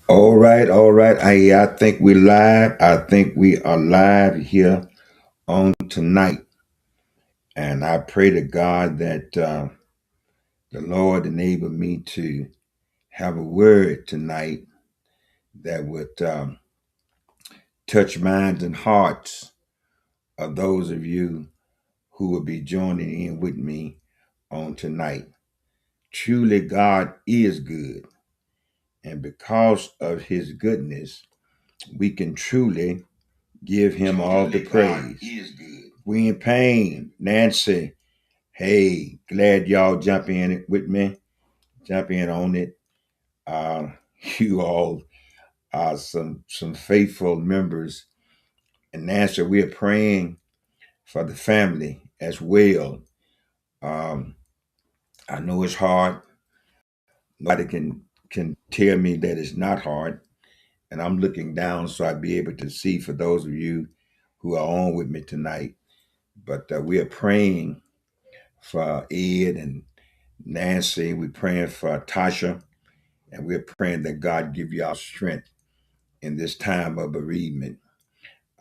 All right, all right. I think we're live. I think we are live here on tonight. And I pray to God that the Lord enable me to have a word tonight that would touch minds and hearts of those of you who will be joining in with me on tonight. Truly, God is good. And because of his goodness, we can truly give him all the praise. We in pain. Nancy, hey, glad y'all jump in it with me. Jump in on it. Uh, you all are some faithful members. And Nancy, we are praying for the family as well. Um, I know it's hard. Nobody can tell me that it's not hard. And I'm looking down so I'd be able to see for those of you who are on with me tonight. But we are praying for Ed and Nancy. We're praying for Tasha, and we're praying that God give y'all strength in this time of bereavement.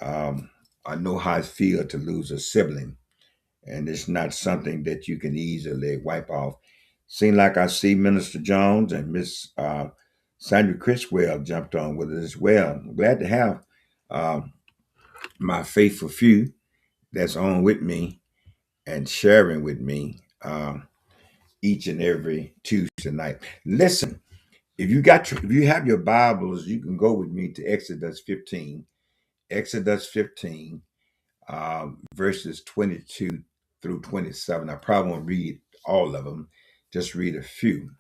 Um, I know how it feels to lose a sibling, and it's not something that you can easily wipe off. Seem like I see Minister Jones and Miss Sandra Criswell jumped on with us as well. I'm glad to have um, my faithful few that's on with me and sharing with me each and every Tuesday night. Listen, if you have your Bibles, you can go with me to Exodus 15. Exodus 15, verses 22 through 27. I probably won't read all of them, just read a few.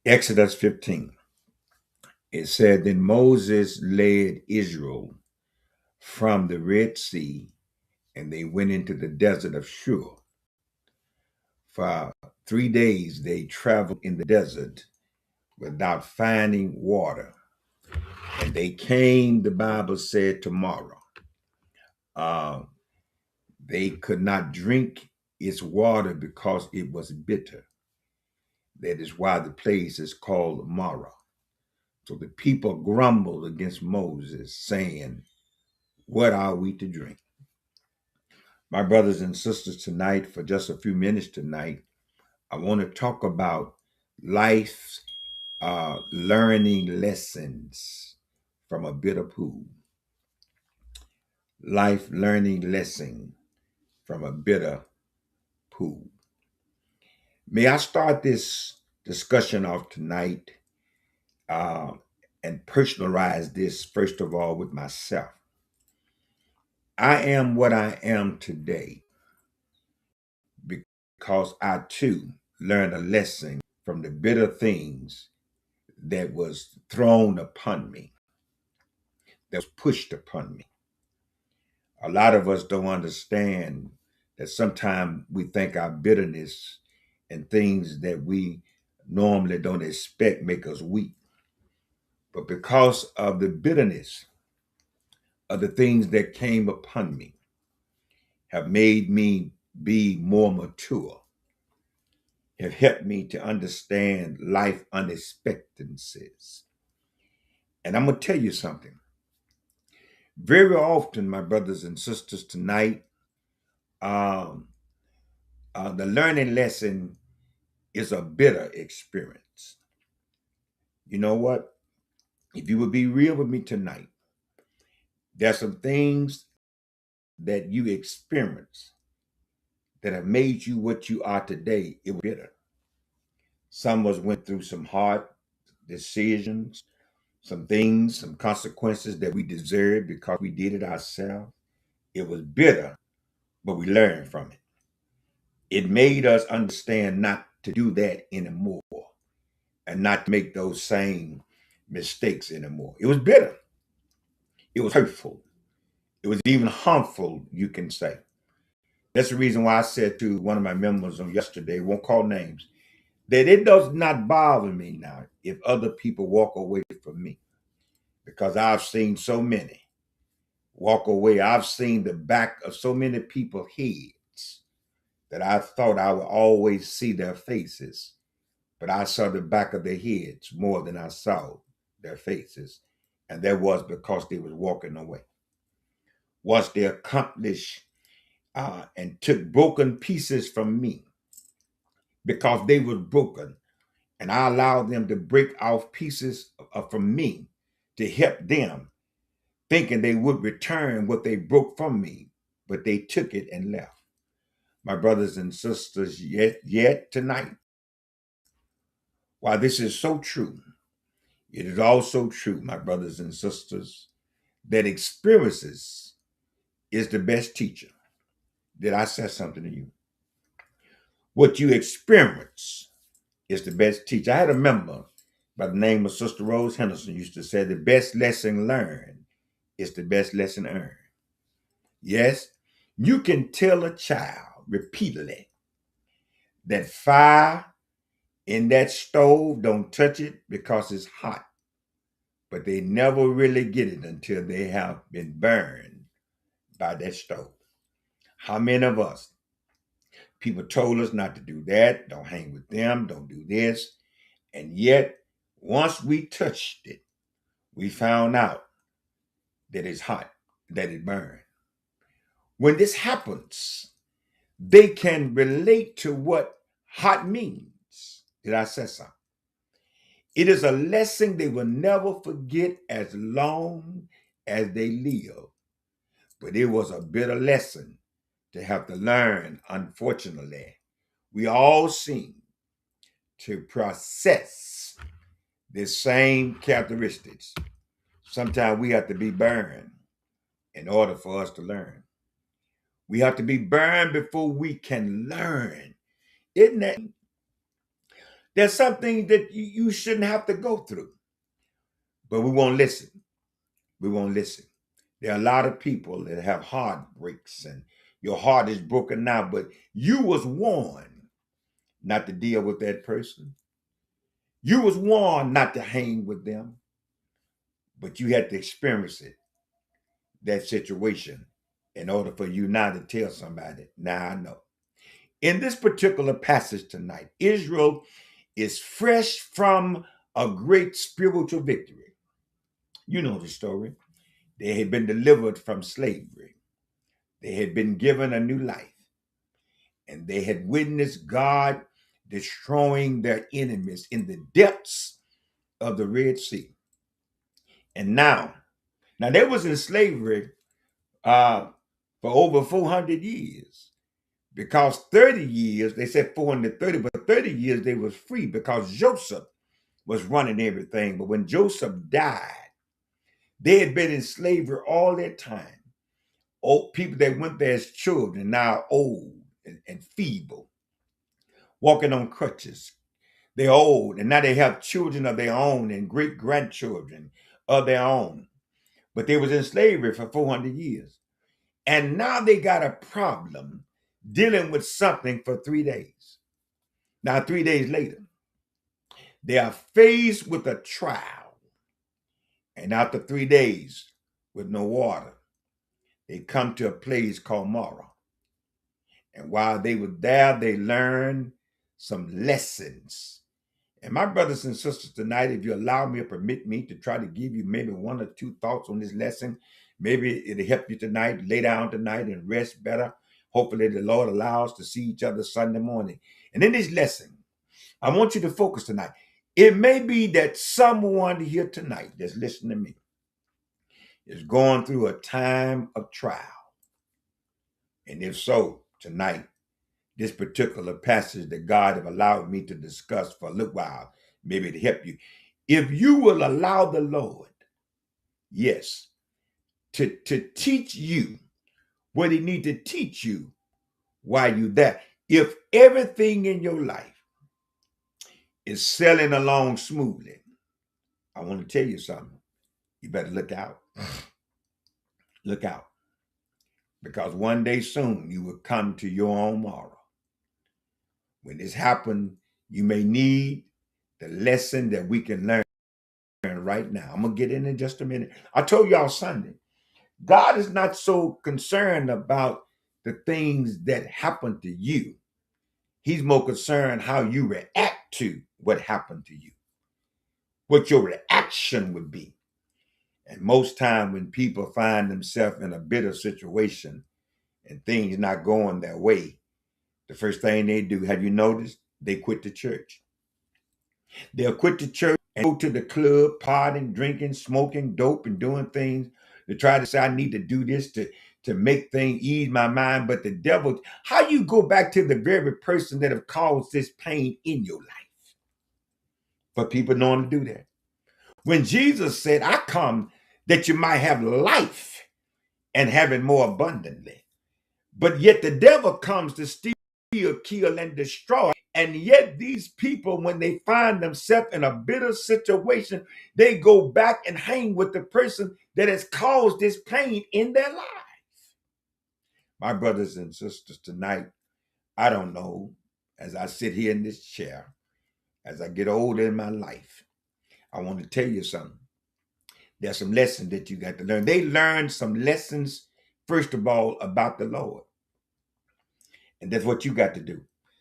Exodus 15. It said, Then Moses led Israel from the Red Sea, and they went into the desert of Shur. For 3 days they traveled in the desert without finding water. And they came, the Bible said, tomorrow. Uh, they could not drink its water because it was bitter. That is why the place is called Mara. So the people grumbled against Moses, saying, What are we to drink? My brothers and sisters, tonight, for just a few minutes tonight, I want to talk about life's learning lessons from a bitter pool. Life learning lesson from a bitter pool. May I start this discussion off tonight uh, and personalize this, first of all, with myself. I am what I am today because I too learned a lesson from the bitter things that was thrown upon me, that was pushed upon me. A lot of us don't understand that sometimes we think our bitterness and things that we normally don't expect make us weak. But because of the bitterness of the things that came upon me, have made me be more mature, have helped me to understand life unexpectancies. And I'm going to tell you something. Very often, my brothers and sisters, tonight, um, the learning lesson is a bitter experience. You know what? If you would be real with me tonight, there's some things that you experience that have made you what you are today. It was bitter. Some of us went through some hard decisions, some things, some consequences that we deserved because we did it ourselves. It was bitter, but we learned from it. It made us understand not to do that anymore and not to make those same mistakes anymore. It was bitter. It was hurtful. It was even harmful, you can say. That's the reason why I said to one of my members on yesterday, won't call names, that it does not bother me now if other people walk away from me because I've seen so many walk away. I've seen the back of so many people's heads that I thought I would always see their faces, but I saw the back of their heads more than I saw their faces, and that was because they was walking away. Once they accomplished and took broken pieces from me, because they were broken, and I allowed them to break off pieces from me to help them, thinking they would return what they broke from me, but they took it and left. My brothers and sisters, yet tonight, while this is so true, it is also true, my brothers and sisters, that experiences is the best teacher. Did I say something to you? What you experience is the best teacher. I had a member by the name of Sister Rose Henderson used to say the best lesson learned is the best lesson earned. Yes, you can tell a child repeatedly that fire in that stove, don't touch it because it's hot. But they never really get it until they have been burned by that stove. How many of us, people told us not to do that, don't hang with them, don't do this. And yet, once we touched it, we found out that it's hot, that it burned. When this happens, they can relate to what hot means. Did I say something? It is a lesson they will never forget as long as they live. But it was a bitter lesson to have to learn, unfortunately. We all seem to process the same characteristics. Sometimes we have to be burned in order for us to learn. We have to be burned before we can learn. Isn't that? There's something that you shouldn't have to go through, but we won't listen. We won't listen. There are a lot of people that have heartbreaks and your heart is broken now, but you was warned not to deal with that person. You was warned not to hang with them, but you had to experience it, that situation, in order for you now to tell somebody, now I know. In this particular passage tonight, Israel is fresh from a great spiritual victory. You know the story. They had been delivered from slavery. They had been given a new life. And they had witnessed God destroying their enemies in the depths of the Red Sea. And now they was in slavery for over 400 years. Because 30 years, they said 430, but 30 years they was free because Joseph was running everything. But when Joseph died, they had been in slavery all that time. Old people that went there as children, now old and feeble, walking on crutches. They're old, and now they have children of their own and great grandchildren of their own. But they was in slavery for 400 years. And now they got a problem dealing with something for 3 days. Now, 3 days later, they are faced with a trial. And after 3 days with no water, they come to a place called Mara. And while they were there, they learned some lessons. And my brothers and sisters, tonight, if you allow me or permit me to try to give you maybe one or two thoughts on this lesson, maybe it'll help you tonight, lay down tonight and rest better. Hopefully the Lord allows us to see each other Sunday morning. And in this lesson, I want you to focus tonight. It may be that someone here tonight that's listening to me is going through a time of trial. And if so, tonight, this particular passage that God have allowed me to discuss for a little while, maybe to help you. If you will allow the Lord, yes, to teach you what he need to teach you while you're there. If everything in your life is sailing along smoothly, I want to tell you something. You better look out. Look out. Because one day soon you will come to your own morrow. When this happens, you may need the lesson that we can learn right now. I'm going to get in just a minute. I told y'all Sunday, God is not so concerned about the things that happen to you. He's more concerned how you react to what happened to you. what your reaction would be. And most time when people find themselves in a bitter situation and things not going their way, the first thing they do, have you noticed? They quit the church. They'll quit the church and go to the club, partying, drinking, smoking dope, and doing things to try to say, I need to do this to make things ease my mind. But the devil, how you go back to the very person that have caused this pain in your life? For people knowing to do that. When Jesus said, I come that you might have life and have it more abundantly. But yet the devil comes to steal, kill, and destroy. And yet these people, when they find themselves in a bitter situation, they go back and hang with the person that has caused this pain in their lives. My brothers and sisters, tonight, I don't know, as I sit here in this chair, as I get older in my life, I want to tell you something. There's some lessons that you got to learn. They learned some lessons, first of all, about the Lord. And that's what you got to do.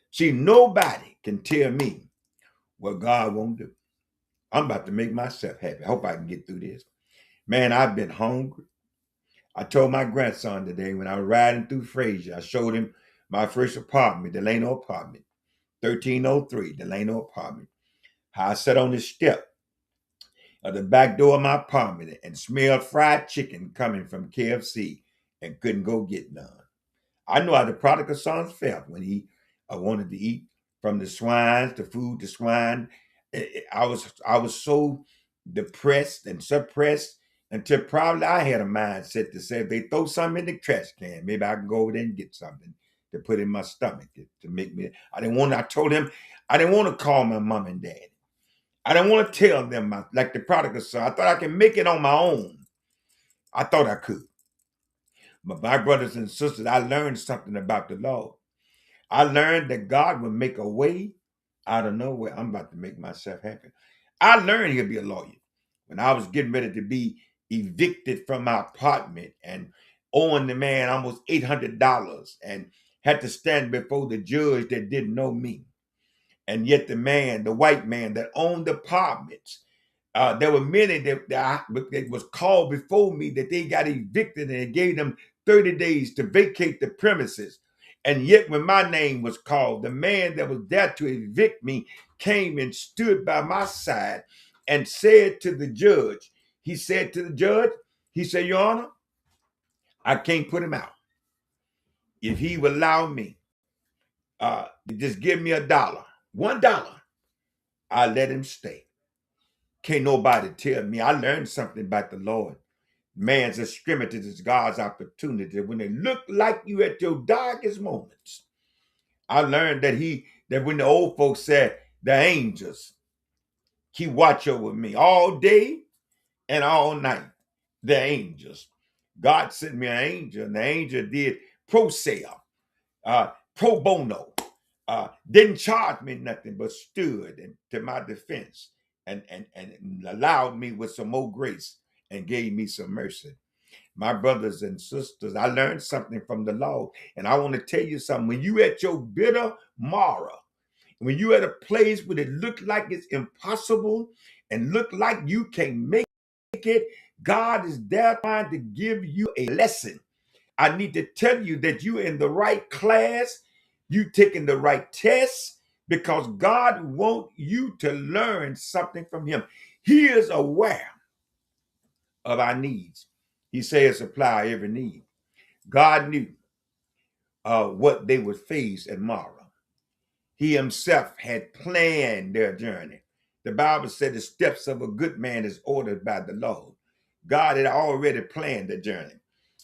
See, nobody can tell me what God won't do. I'm about to make myself happy. I hope I can get through this. Man, I've been hungry. I told my grandson today when I was riding through Fraser, I showed him my first apartment, Delano apartment, 1303 Delano apartment. How I sat on the step of the back door of my apartment and smelled fried chicken coming from KFC and couldn't go get none. I know how the prodigal son felt when he wanted to eat from the swines, the food, the swine. I was so depressed and suppressed until probably I had a mindset to say, if they throw something in the trash can, maybe I can go over there and get something to put in my stomach to make me. I told him, I didn't want to call my mom and dad. I didn't want to tell them like the prodigal son. I thought I could make it on my own. I thought I could. But my brothers and sisters, I learned something about the Lord. I learned that God will make a way out of nowhere. I'm about to make myself happy. I learned he'll be a lawyer. When I was getting ready to be evicted from my apartment and owing the man almost $800 and had to stand before the judge that didn't know me. And yet the man, the white man that owned the apartments, there were many that was called before me that they got evicted and it gave them 30 days to vacate the premises. And yet when my name was called, the man that was there to evict me came and stood by my side and said to the judge, he said, Your Honor, I can't put him out. If he will allow me to just give me $1, I'll let him stay. Can't nobody tell me. I learned something about the Lord. Man's extremities is God's opportunity. When they look like you at your darkest moments, I learned that when the old folks said the angels keep watch over me all day and all night, the angels. God sent me an angel, and the angel did pro sale, pro bono, didn't charge me nothing, but stood to my defense and allowed me with some more grace and gave me some mercy. My brothers and sisters, I learned something from the Lord. And I want to tell you something. When you at your bitter mara, when you at a place where it look like it's impossible and look like you can't make it, God is there trying to give you a lesson. I need to tell you that you're in the right class, you taking the right tests, because God wants you to learn something from him. He is aware of our needs. He says supply every need. God knew what they would face at Mara. He himself had planned their journey. The Bible said the steps of a good man is ordered by the Lord. God had already planned the journey.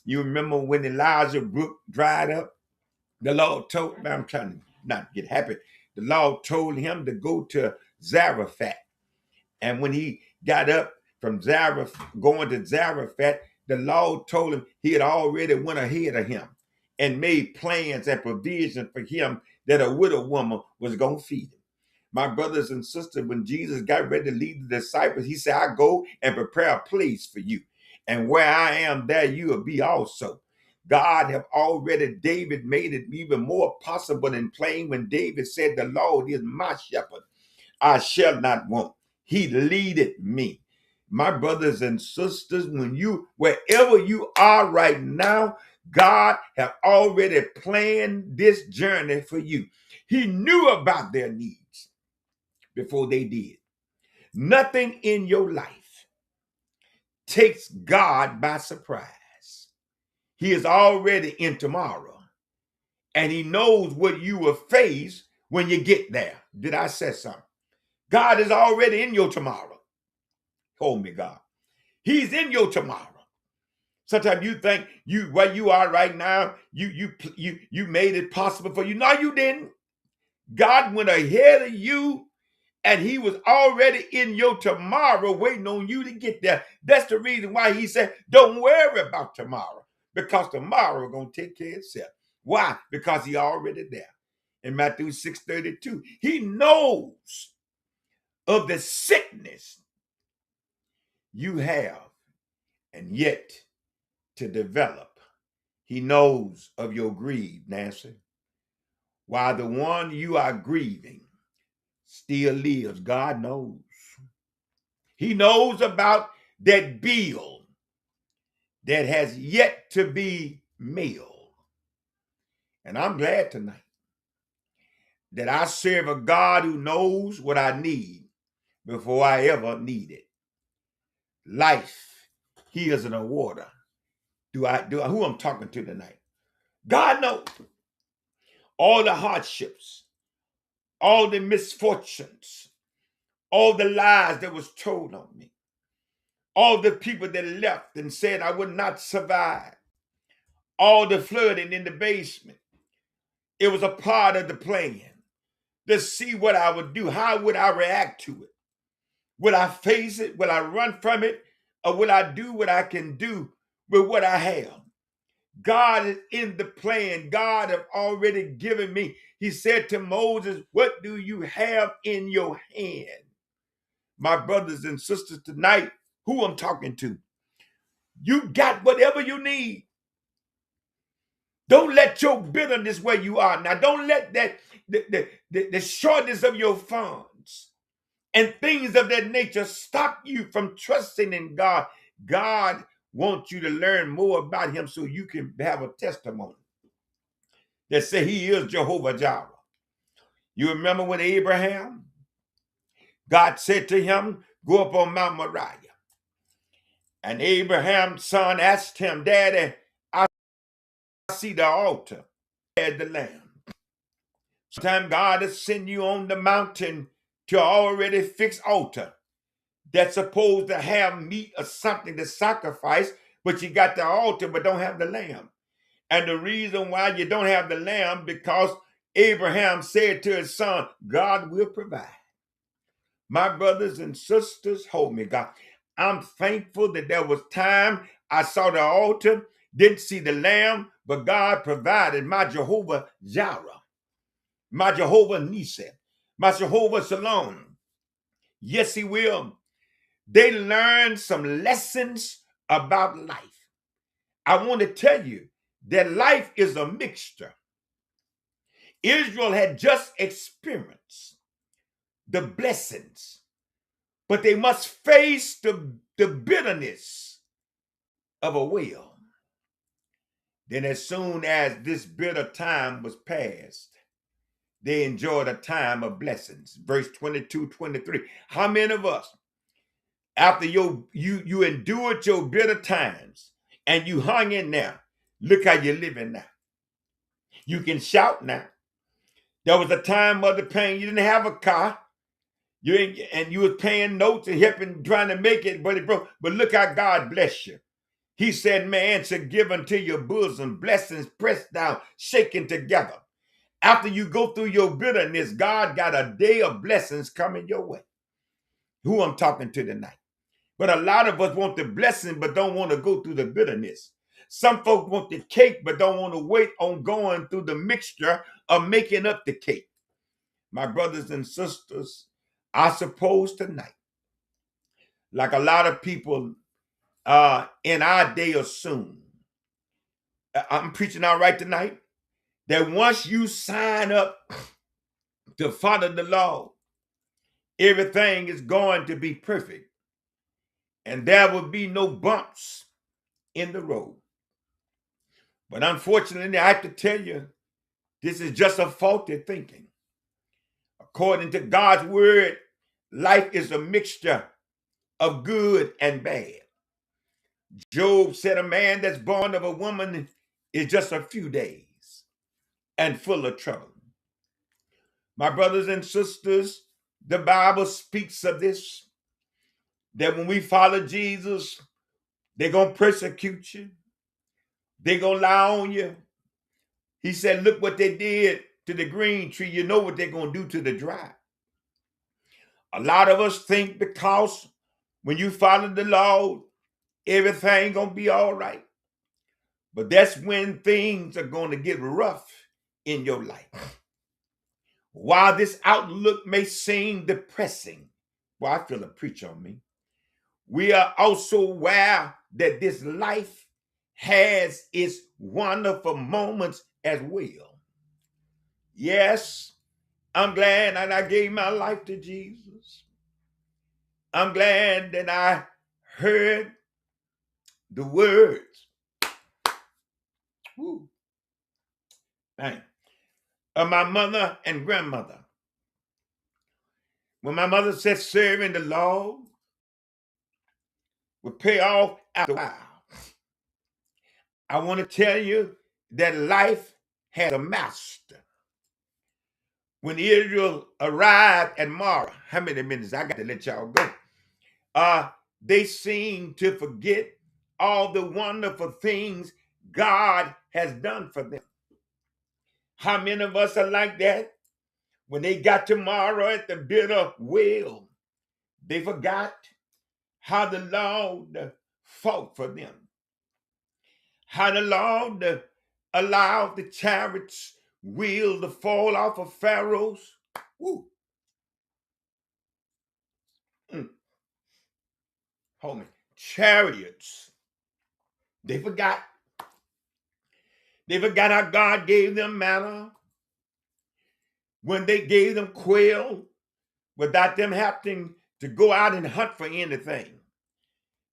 You remember when Elijah brook dried up? The Lord told me, I'm trying to not get happy. The Lord told him to go to Zarephath. And when he got up from Zarephath, going to Zarephath, the Lord told him he had already went ahead of him and made plans and provision for him that a widow woman was going to feed him. My brothers and sisters, when Jesus got ready to lead the disciples, he said, I go and prepare a place for you. And where I am, there you will be also. God have already, David made it even more possible and plain when David said, the Lord is my shepherd. I shall not want. He leaded me. My brothers and sisters, wherever you are right now, God have already planned this journey for you. He knew about their needs before they did. Nothing in your life takes God by surprise. He is already in tomorrow, and he knows what you will face when you get there. Did I say something? God is already in your tomorrow. Hold me, God. He's in your tomorrow. Sometimes you think where you are right now, you made it possible for you. No, you didn't. God went ahead of you, and he was already in your tomorrow waiting on you to get there. That's the reason why he said, don't worry about tomorrow, because tomorrow is going to take care of itself. Why? Because he already there. In Matthew 6:32, he knows of the sickness you have and yet to develop. He knows of your greed, Nancy. While the one you are grieving still lives, God knows. He knows about that bill that has yet to be mailed. And I'm glad tonight that I serve a God who knows what I need before I ever need it. Life, he is an awarder. Who I'm talking to tonight? God knows all the hardships, all the misfortunes, all the lies that was told on me, all the people that left and said I would not survive, all the flooding in the basement. It was a part of the plan to see what I would do. How would I react to it? Will I face it? Will I run from it? Or will I do what I can do with what I have? God is in the plan. God have already given me. He said to Moses, what do you have in your hand? My brothers and sisters tonight, who I'm talking to, you got whatever you need. Don't let your bitterness where you are now. Don't let that the shortness of your funds and things of that nature stop you from trusting in God. God wants you to learn more about him so you can have a testimony that say he is Jehovah Jireh. You remember when Abraham, God said to him, go up on Mount Moriah. And Abraham's son asked him, Daddy, I see the altar and the lamb. Sometimes God will send you on the mountain to already fixed altar that's supposed to have meat or something to sacrifice, but you got the altar but don't have the lamb. And the reason why you don't have the lamb, because Abraham said to his son, God will provide. My brothers and sisters, hold me, God. I'm thankful that there was time I saw the altar, didn't see the lamb, but God provided. My Jehovah Jireh, my Jehovah Nissi, my Jehovah Shalom. Yes, he will. They learned some lessons about life. I want to tell you that life is a mixture. Israel had just experienced the blessings, but they must face the bitterness of a well. Then as soon as this bitter time was past, they enjoyed a time of blessings. Verse 22, 23. How many of us, after you endured your bitter times and you hung in there, look how you're living now. You can shout now. There was a time of the pain, you didn't have a car. You was paying notes and helping, trying to make it, but it broke. But look how God bless you. He said, man shall give unto your bosom blessings pressed down, shaken together. After you go through your bitterness, God got a day of blessings coming your way. Who I'm talking to tonight. But a lot of us want the blessing, but don't want to go through the bitterness. Some folk want the cake, but don't want to wait on going through the mixture of making up the cake. My brothers and sisters, I suppose tonight, like a lot of people in our day or soon, I'm preaching out right tonight, that once you sign up to follow the law, everything is going to be perfect and there will be no bumps in the road. But unfortunately, I have to tell you, this is just a faulty thinking. According to God's word, life is a mixture of good and bad. Job said a man that's born of a woman is just a few days and full of trouble. My brothers and sisters, the Bible speaks of this, that when we follow Jesus, they're going to persecute you. They're going to lie on you. He said, look what they did to the green tree. You know what they're going to do to the dry. A lot of us think because when you follow the law, everything going to be all right. But that's when things are going to get rough in your life. While this outlook may seem depressing, well, I feel a preach on me. We are also aware that this life has its wonderful moments as well. Yes, I'm glad that I gave my life to Jesus. I'm glad that I heard the words of my mother and grandmother. When my mother said serving the Lord would pay off after a while, I want to tell you that life has a master. When Israel arrived at Mara, how many minutes? I got to let y'all go. They seem to forget all the wonderful things God has done for them. How many of us are like that? When they got to Mara at the bitter well, they forgot how the Lord fought for them. How the Lord allowed the chariots' wheel to fall off of Pharaoh's. Woo. Hold me. Chariots. They forgot. They forgot how God gave them manna when they gave them quail without them having to go out and hunt for anything.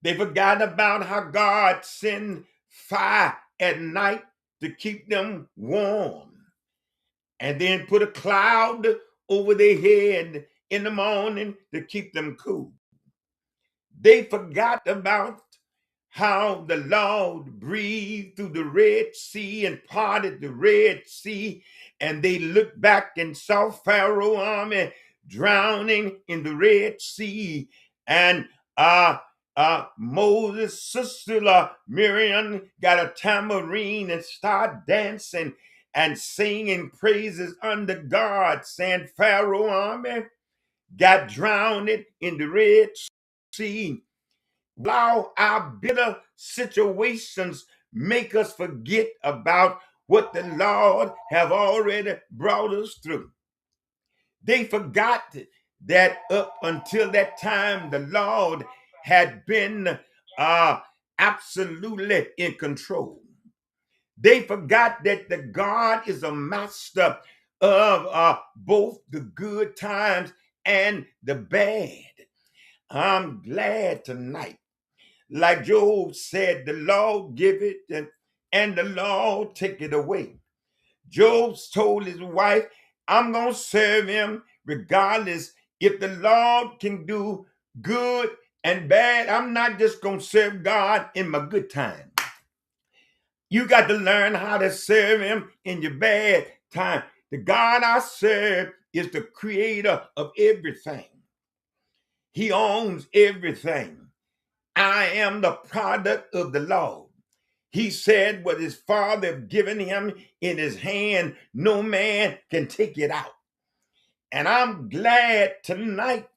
They forgot about how God sent fire at night to keep them warm and then put a cloud over their head in the morning to keep them cool. They forgot about how the Lord breathed through the Red Sea and parted the Red Sea, and they looked back and saw Pharaoh's army drowning in the Red Sea. And Moses' sister Miriam got a tambourine and started dancing and singing praises under God, saying Pharaoh's army got drowned in the Red Sea. Allow our bitter situations make us forget about what the Lord have already brought us through. They forgot that up until that time, the Lord had been absolutely in control. They forgot that the God is a master of both the good times and the bad. I'm glad tonight, like Job said, the Lord give it and the Lord take it away. Job told his wife, I'm going to serve him regardless. If the Lord can do good and bad, I'm not just going to serve God in my good time. You got to learn how to serve him in your bad time. The God I serve is the creator of everything. He owns everything. I am the product of the Lord. He said what his Father have given him in his hand, no man can take it out. And I'm glad tonight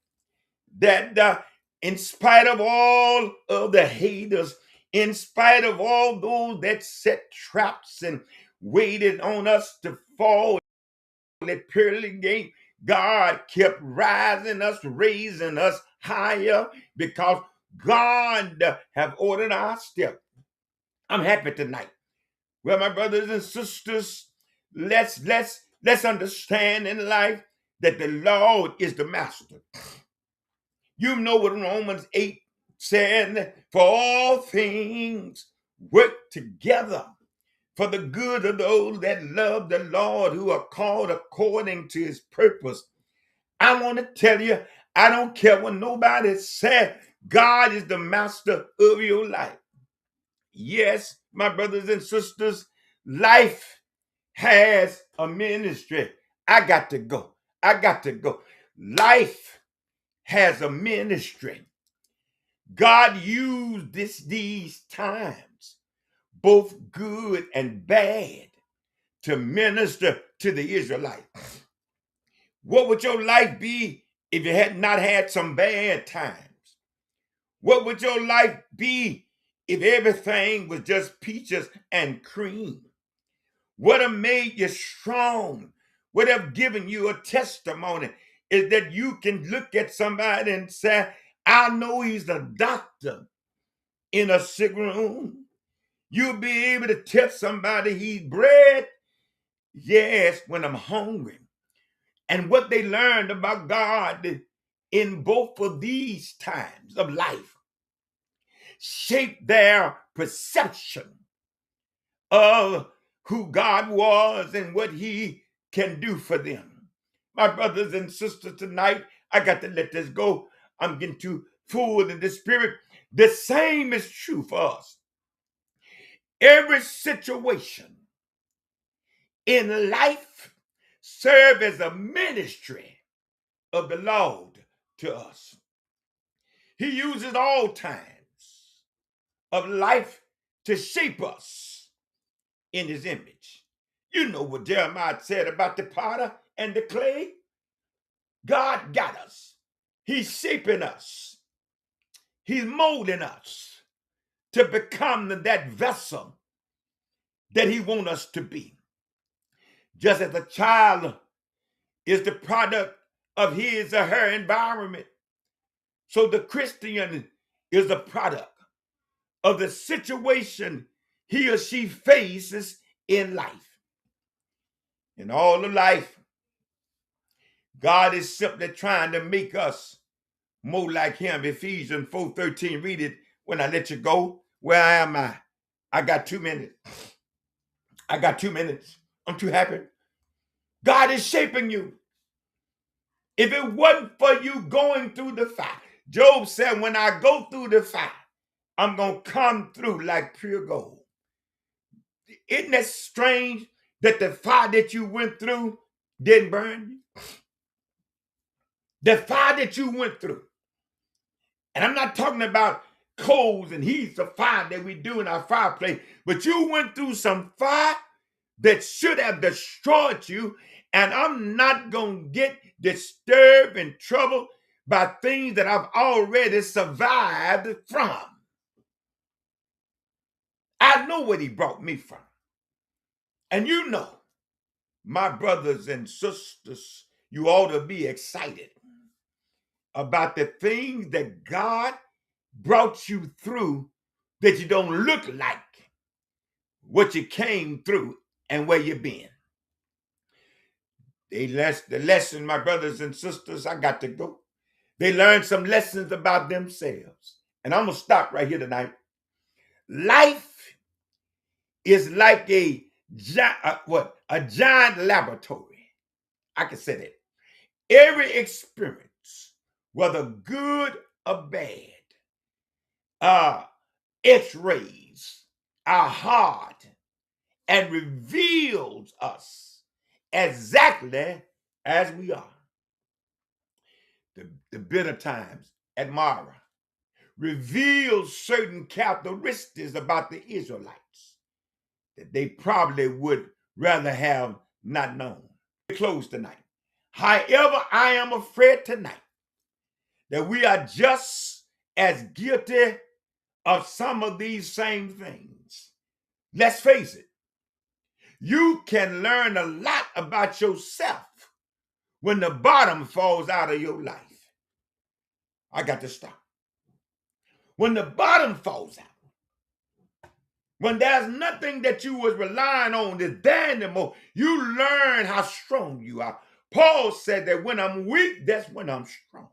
that in spite of all of the haters, in spite of all those that set traps and waited on us to fall at pearly gate, God kept rising us, raising us higher because God have ordered our steps. I'm happy tonight. Well, my brothers and sisters, let's understand in life that the Lord is the master. You know what Romans 8 said, for all things work together for the good of those that love the Lord, who are called according to his purpose. I want to tell you, I don't care what nobody said, God is the master of your life. Yes, my brothers and sisters, life has a ministry. I got to go. I got to go. Life has a ministry. God used these times, both good and bad, to minister to the Israelites. What would your life be if you had not had some bad times? What would your life be if everything was just peaches and cream? What have made you strong? What have given you a testimony is that you can look at somebody and say, I know he's a doctor in a sick room. You'll be able to tell somebody he's bread, yes, when I'm hungry. And what they learned about God in both of these times of life shaped their perception of who God was and what he can do for them. My brothers and sisters, tonight, I got to let this go. I'm getting too full in the spirit. The same is true for us. Every situation in life serve as a ministry of the Lord to us. He uses all times of life to shape us in his image. You know what Jeremiah said about the potter and the clay. God got us. He's shaping us. He's molding us to become that vessel that he wants us to be. Just as a child is the product of his or her environment, so the Christian is a product of the situation he or she faces in life. In all of life, God is simply trying to make us more like him. Ephesians 4:13, read it when I let you go. Where am I? I got 2 minutes. I got 2 minutes. I'm too happy. God is shaping you. If it wasn't for you going through the fire, Job said, when I go through the fire, I'm going to come through like pure gold. Isn't that strange that the fire that you went through didn't burn you? The fire that you went through. And I'm not talking about coals and heats of fire that we do in our fireplace, but you went through some fire that should have destroyed you. And I'm not going to get disturbed and troubled by things that I've already survived from. I know what he brought me from. And you know, my brothers and sisters, you ought to be excited about the things that God brought you through that you don't look like what you came through and where you've been. The lesson, my brothers and sisters, I got to go. They learned some lessons about themselves. And I'm going to stop right here tonight. Life is like a giant laboratory. I can say that. Every experience, whether good or bad, X-rays our heart and reveals us exactly as we are. The bitter times at Mara reveals certain characteristics about the Israelites that they probably would rather have not known. We close tonight. However, I am afraid tonight that we are just as guilty of some of these same things. Let's face it. You can learn a lot about yourself when the bottom falls out of your life. I got to stop. When the bottom falls out, when there's nothing that you was relying on that's there anymore, you learn how strong you are. Paul said that when I'm weak, that's when I'm strong.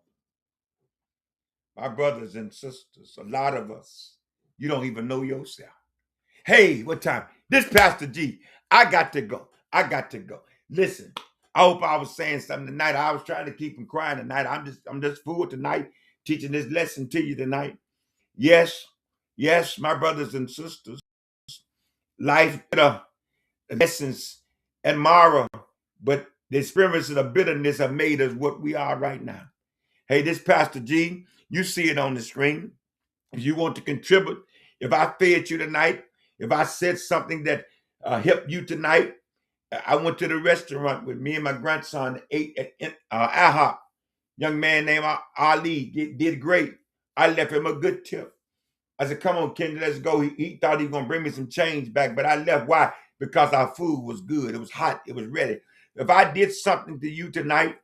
My brothers and sisters, a lot of us, you don't even know yourself. Hey, what time? This Pastor G. I got to go. I got to go. Listen, I hope I was saying something tonight. I was trying to keep from crying tonight. I'm just full tonight, teaching this lesson to you tonight. Yes, yes, my brothers and sisters, life lessons and Mara, but the experiences of bitterness have made us what we are right now. Hey, this Pastor G, you see it on the screen. If you want to contribute, if I fed you tonight, if I said something that helped you tonight, I went to the restaurant with me and my grandson, ate at IHOP. Young man named Ali did great. I left him a good tip. I said, come on, Kenny, let's go. He thought he was going to bring me some change back, but I left. Why? Because our food was good. It was hot. It was ready. If I did something to you tonight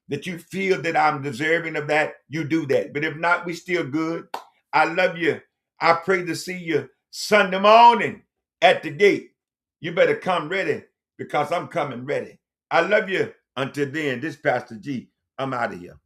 that you feel that I'm deserving of that, you do that. But if not, we still good. I love you. I pray to see you Sunday morning at the gate. You better come ready because I'm coming ready. I love you. Until then, this Pastor G, I'm out of here.